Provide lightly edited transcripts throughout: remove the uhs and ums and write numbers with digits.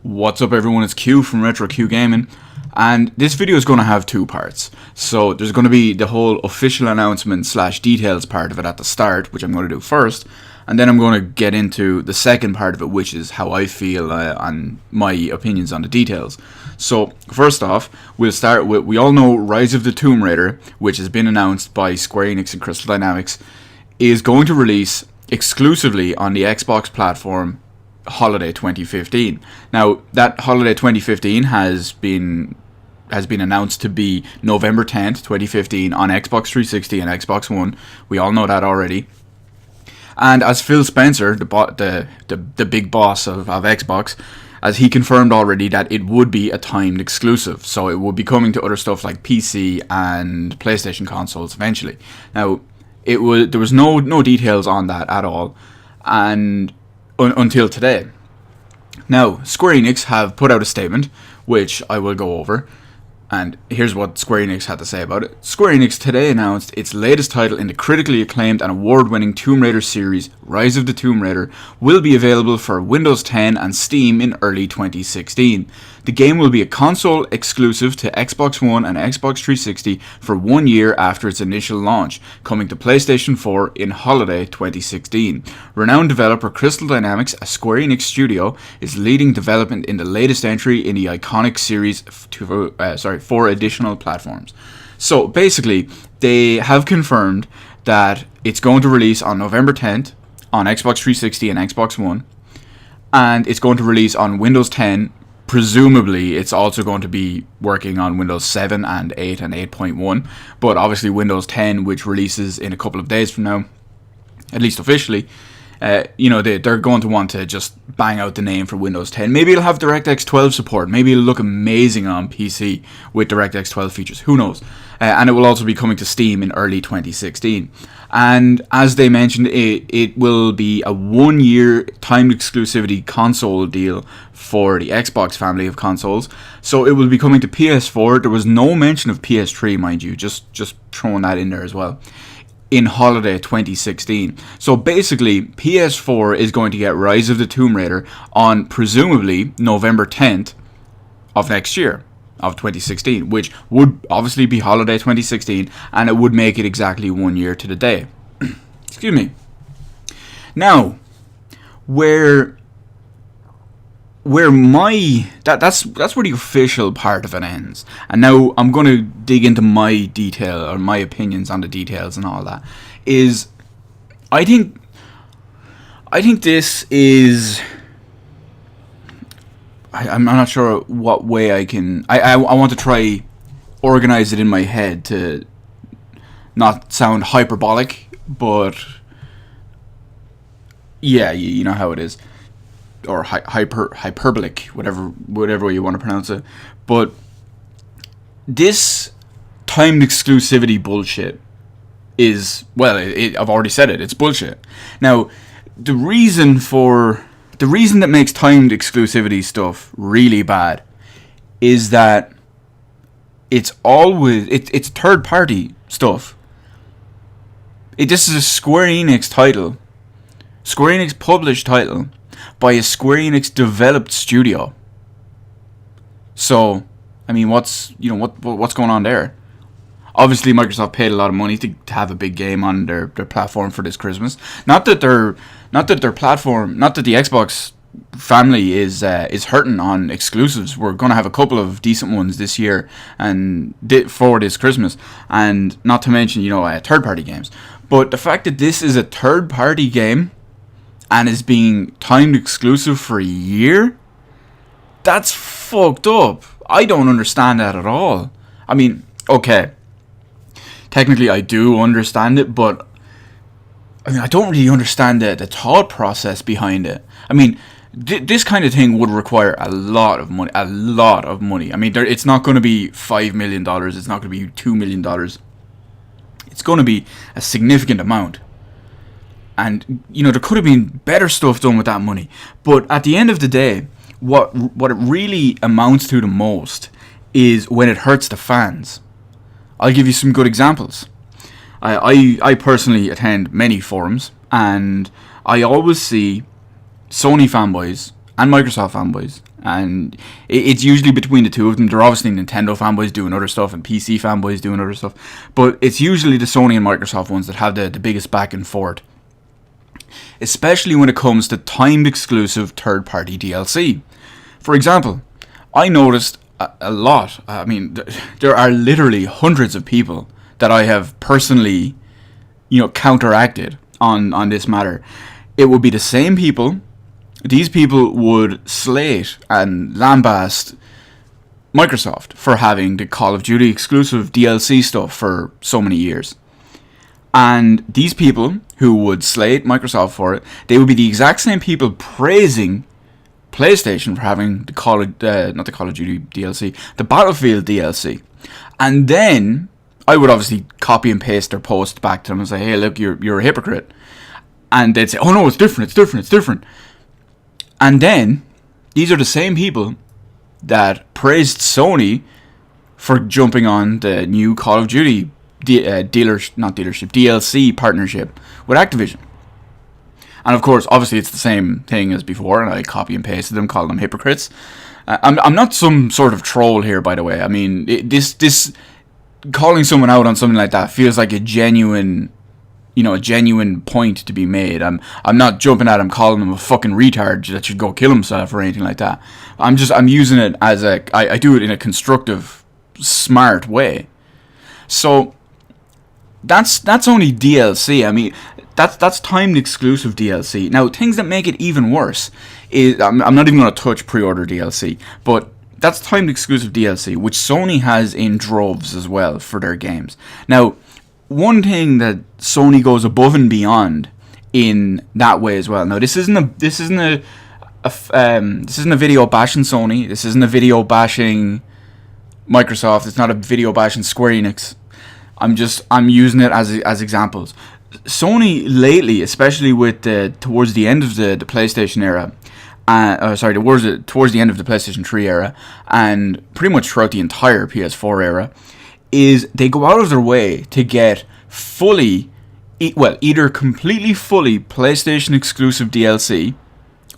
What's up everyone, it's Q from Retro Q Gaming, and this video is going to have two parts. So there's going to be the whole official announcement / details part of it at the start, which I'm going to do first, and then I'm going to get into the second part of it, which is how I feel and my opinions on the details. So first off, we'll start with, we all know Rise of the Tomb Raider, which has been announced by Square Enix and Crystal Dynamics, is going to release exclusively on the Xbox platform Holiday 2015. Now, that Holiday 2015 has been announced to be November 10th, 2015 on Xbox 360 and Xbox One. We all know that already. And as Phil Spencer, the big boss of Xbox, as he confirmed already that it would be a timed exclusive. So it will be coming to other stuff like PC and PlayStation consoles eventually. Now, there was no details on that at all, and until today. Now, Square Enix have put out a statement, which I will go over, and here's what Square Enix had to say about it. Square Enix today announced its latest title in the critically acclaimed and award-winning Tomb Raider series, Rise of the Tomb Raider, will be available for Windows 10 and Steam in early 2016. The game will be a console exclusive to Xbox One and Xbox 360 for 1 year after its initial launch, coming to PlayStation 4 in Holiday 2016. Renowned developer Crystal Dynamics, a Square Enix studio, is leading development in the latest entry in the iconic series for additional platforms. So basically, they have confirmed that it's going to release on November 10th on Xbox 360 and Xbox One, and it's going to release on Windows 10. Presumably, it's also going to be working on Windows 7 and 8 and 8.1, but obviously Windows 10, which releases in a couple of days from now, at least officially, they're going to want to just bang out the name for Windows 10. Maybe it'll have DirectX 12 support. Maybe it'll look amazing on PC with DirectX 12 features. Who knows? And it will also be coming to Steam in early 2016. And as they mentioned, it will be a 1 year timed exclusivity console deal for the Xbox family of consoles. So it will be coming to PS4. There was no mention of PS3, mind you, just throwing that in there as well, in Holiday 2016. So basically, PS4 is going to get Rise of the Tomb Raider on presumably November 10th of next year, of 2016, which would obviously be Holiday 2016, and it would make it exactly 1 year to the day. Excuse me. Now, that's where the official part of it ends. And now I'm going to dig into my detail, or my opinions on the details and all that. I think this is, I'm not sure what way I can, I want to try organize it in my head to not sound hyperbolic, but yeah, you know how it is. Or hyperbolic, whatever way you want to pronounce it. But this timed exclusivity bullshit is, well, I've already said it, it's bullshit. Now, the reason that makes timed exclusivity stuff really bad is that it's third party stuff. This is a Square Enix title, Square Enix published title, by a Square Enix developed studio. So, I mean, what's going on there? Obviously, Microsoft paid a lot of money to have a big game on their platform for this Christmas. Not that the Xbox family is hurting on exclusives. We're gonna have a couple of decent ones this year and for this Christmas, and not to mention third party games. But the fact that this is a third party game and is being timed exclusive for a year, that's fucked up. I don't understand that at all. I mean, okay, technically I do understand it, but I mean, I don't really understand the thought process behind it. I mean, this kind of thing would require a lot of money. I mean, it's not going to be $5 million. It's not going to be $2 million. It's going to be a significant amount. And, there could have been better stuff done with that money. But at the end of the day, what it really amounts to the most is when it hurts the fans. I'll give you some good examples. I personally attend many forums, and I always see Sony fanboys and Microsoft fanboys And it's usually between the two of them. They're obviously Nintendo fanboys doing other stuff and PC fanboys doing other stuff. But it's usually the Sony and Microsoft ones that have the biggest back and forth. Especially when it comes to timed exclusive third-party DLC. For example, I noticed a lot. I mean, there are literally hundreds of people that I have personally, counteracted on this matter. It would be the same people. These people would slate and lambast Microsoft for having the Call of Duty exclusive DLC stuff for so many years. And these people who would slate Microsoft for it, they would be the exact same people praising PlayStation for having the not the Call of Duty DLC, the Battlefield DLC. And then I would obviously copy and paste their post back to them and say, hey, look, you're a hypocrite. And they'd say, oh no, it's different. And then, these are the same people that praised Sony for jumping on the new Call of Duty DLC partnership with Activision. And of course, obviously it's the same thing as before, and I copy and pasted them, calling them hypocrites. I'm not some sort of troll here, by the way. I mean, this calling someone out on something like that feels like a genuine point to be made. I'm not jumping at him, calling him a fucking retard that should go kill himself or anything like that. I'm using it as I do it in a constructive, smart way. So that's only DLC. I mean, that's timed exclusive DLC. Now, things that make it even worse is I'm not even going to touch pre-order DLC, but that's timed exclusive DLC, which Sony has in droves as well for their games. Now, one thing that Sony goes above and beyond in that way as well. Now, this isn't a video bashing Sony. This isn't a video bashing Microsoft. It's not a video bashing Square Enix. I'm using it as examples. Sony lately, especially with towards the end of the PlayStation era, towards the end of the PlayStation 3 era, and pretty much throughout the entire PS4 era, is they go out of their way to get either completely fully PlayStation exclusive DLC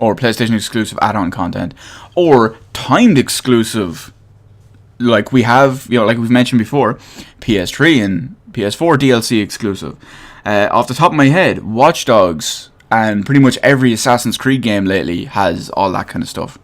or PlayStation exclusive add-on content, or timed exclusive, like we have, like we've mentioned before, PS3 and PS4 DLC exclusive. Off the top of my head, Watch Dogs and pretty much every Assassin's Creed game lately has all that kind of stuff.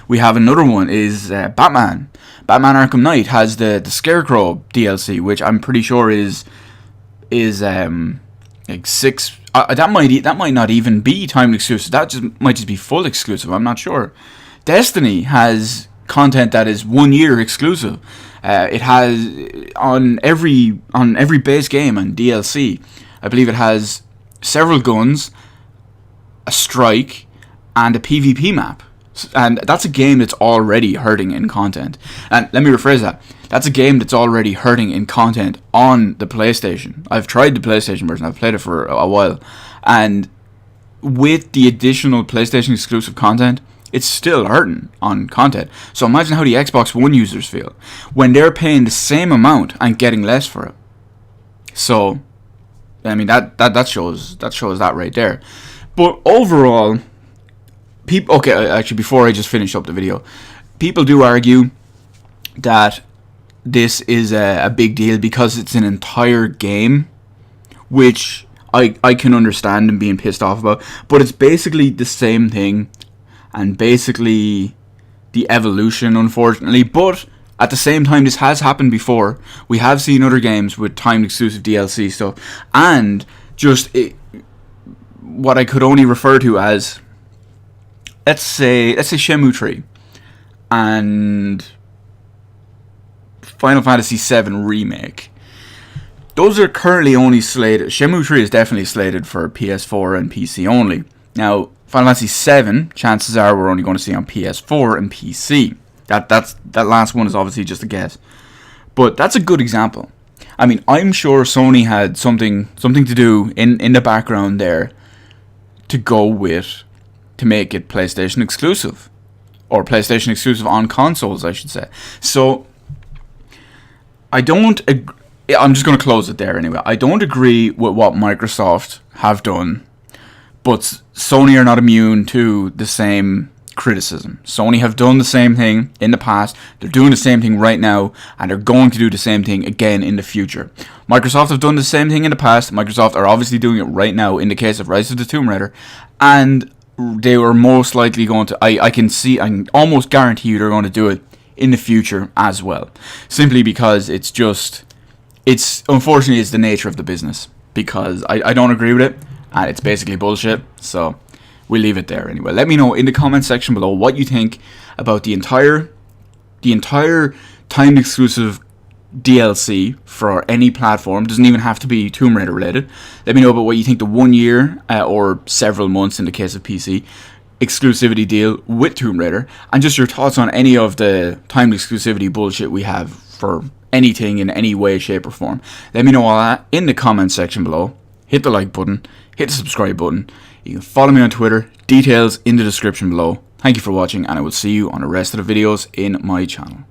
We have another one is Batman. Batman Arkham Knight has the Scarecrow DLC, which I'm pretty sure is like 6. That might not even be timed exclusive. That might just be full exclusive. I'm not sure. Destiny has content that is 1 year exclusive. It has on every base game and DLC. I believe it has several guns, a strike, and a PvP map. And that's a game that's already hurting in content. And let me rephrase that. That's a game that's already hurting in content on the PlayStation. I've tried the PlayStation version. I've played it for a while. And with the additional PlayStation exclusive content, it's still hurting on content. So imagine how the Xbox One users feel when they're paying the same amount and getting less for it. So, I mean, that shows that right there. But overall, people, okay, actually, before I just finish up the video, people do argue that this is a big deal because it's an entire game, which I can understand them being pissed off about, but it's basically the same thing, and basically the evolution, unfortunately. But at the same time, this has happened before. We have seen other games with timed exclusive DLC stuff, and just what I could only refer to as, let's say Shenmue 3 and Final Fantasy VII Remake. Those are currently only slated. Shenmue 3 is definitely slated for PS4 and PC only. Now, Final Fantasy VII, chances are we're only going to see on PS4 and PC. That last one is obviously just a guess. But that's a good example. I mean, I'm sure Sony had something to do in the background there to go with, to make it PlayStation exclusive. Or PlayStation exclusive on consoles, I should say. So, I'm just going to close it there anyway. I don't agree with what Microsoft have done, but Sony are not immune to the same criticism. Sony have done the same thing in the past, they're doing the same thing right now, and they're going to do the same thing again in the future. Microsoft have done the same thing in the past, Microsoft are obviously doing it right now in the case of Rise of the Tomb Raider, and they were most likely going to, I can almost guarantee you they're going to do it in the future as well. Simply because unfortunately it's the nature of the business, because I don't agree with it, and it's basically bullshit, so we'll leave it there anyway. Let me know in the comment section below what you think about the entire timed exclusive DLC for any platform. Doesn't even have to be Tomb Raider related. Let me know about what you think the 1 year or several months in the case of PC exclusivity deal with Tomb Raider, and just your thoughts on any of the timed exclusivity bullshit we have for anything in any way, shape or form. Let me know all that in the comment section below. Hit the like button, hit the subscribe button. You can follow me on Twitter, details in the description below. Thank you for watching, and I will see you on the rest of the videos in my channel.